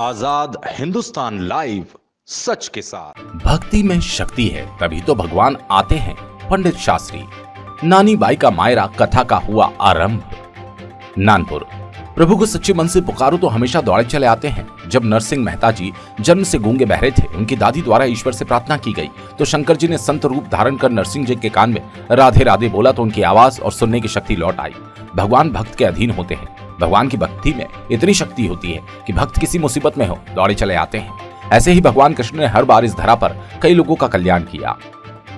आजाद Hindustan live, सच के साथ। भक्ति में शक्ति है तभी तो भगवान आते हैं। पंडित शास्त्री। नानी बाई का मायरा कथा का हुआ आरंभ। नानपुर। प्रभु को सच्चे मन से पुकारो तो हमेशा दौड़े चले आते हैं। जब नरसिंह मेहता जी जन्म से गूंगे बहरे थे, उनकी दादी द्वारा ईश्वर से प्रार्थना की गई तो शंकर जी ने संत रूप धारण कर नरसिंह जी के कान में राधे राधे बोला तो उनकी आवाज और सुनने की शक्ति लौट आई। भगवान भक्त के अधीन होते हैं। भगवान की भक्ति में इतनी शक्ति होती है कि भक्त किसी मुसीबत में हो दौड़े चले आते हैं। ऐसे ही भगवान कृष्ण ने हर बार इस धरा पर कई लोगों का कल्याण किया।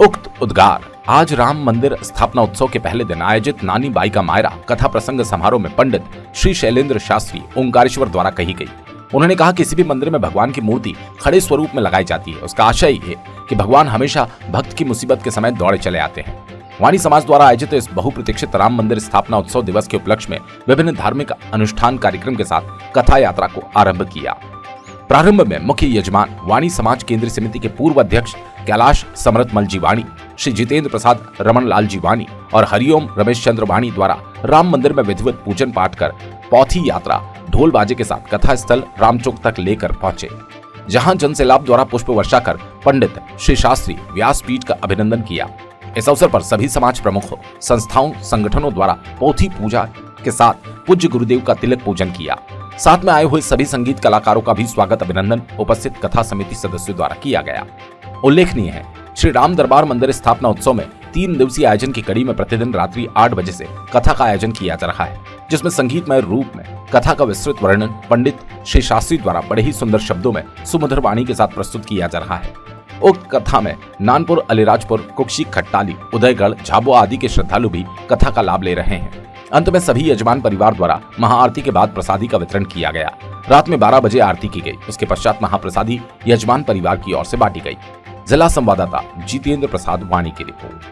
उक्त उद्गार आज राम मंदिर स्थापना उत्सव के पहले दिन आयोजित नानी बाई का मायरा कथा प्रसंग समारोह में पंडित श्री शैलेंद्र शास्त्री ओंकारेश्वर द्वारा कही गई। उन्होंने कहा किसी भी मंदिर में भगवान की मूर्ति खड़े स्वरूप में लगाई जाती है, उसका आशय है कि भगवान हमेशा भक्त की मुसीबत के समय दौड़े चले आते हैं। वाणी समाज द्वारा आयोजित इस बहुप्रतीक्षित राम मंदिर स्थापना उत्सव दिवस के उपलक्ष्य में विभिन्न धार्मिक अनुष्ठान कार्यक्रम के साथ कथा यात्रा को आरंभ किया। प्रारंभ में मुख्य यजमान वाणी समाज केंद्रीय समिति के पूर्व अध्यक्ष कैलाश समरतमल जी वाणी, श्री जितेंद्र प्रसाद रमन लाल जी वाणी और हरिओम रमेश चंद्र वाणी द्वारा राम मंदिर में विधिवत पूजन पाठ कर पौथी यात्रा ढोल बाजे के साथ कथा स्थल रामचौक तक लेकर पहुंचे, जहां जनसैलाब द्वारा पुष्प वर्षा कर पंडित श्री शास्त्री व्यासपीठ का अभिनंदन किया। इस अवसर पर सभी समाज प्रमुखों, संस्थाओं, संगठनों द्वारा पोथी पूजा के साथ पूज्य गुरुदेव का तिलक पूजन किया। साथ में आए हुए सभी संगीत कलाकारों का भी स्वागत अभिनंदन उपस्थित कथा समिति सदस्यों द्वारा किया गया। उल्लेखनीय है, श्री राम दरबार मंदिर स्थापना उत्सव में 3 दिवसीय आयोजन की कड़ी में प्रतिदिन रात्रि 8 बजे से कथा का आयोजन किया जा रहा है, जिसमें संगीतमय रूप में कथा का विस्तृत वर्णन पंडित श्री शास्त्री द्वारा बड़े ही सुंदर शब्दों में सुमधुर वाणी के साथ प्रस्तुत किया जा रहा है। उक्त कथा में नानपुर, अलीराजपुर, कुक्षी, खट्टाली, उदयगढ़, झाबुआ आदि के श्रद्धालु भी कथा का लाभ ले रहे हैं। अंत में सभी यजमान परिवार द्वारा महाआरती के बाद प्रसादी का वितरण किया गया। रात में 12 बजे आरती की गई। उसके पश्चात महाप्रसादी यजमान परिवार की ओर से बांटी गई। जिला संवाददाता जितेंद्र प्रसाद वाणी की रिपोर्ट।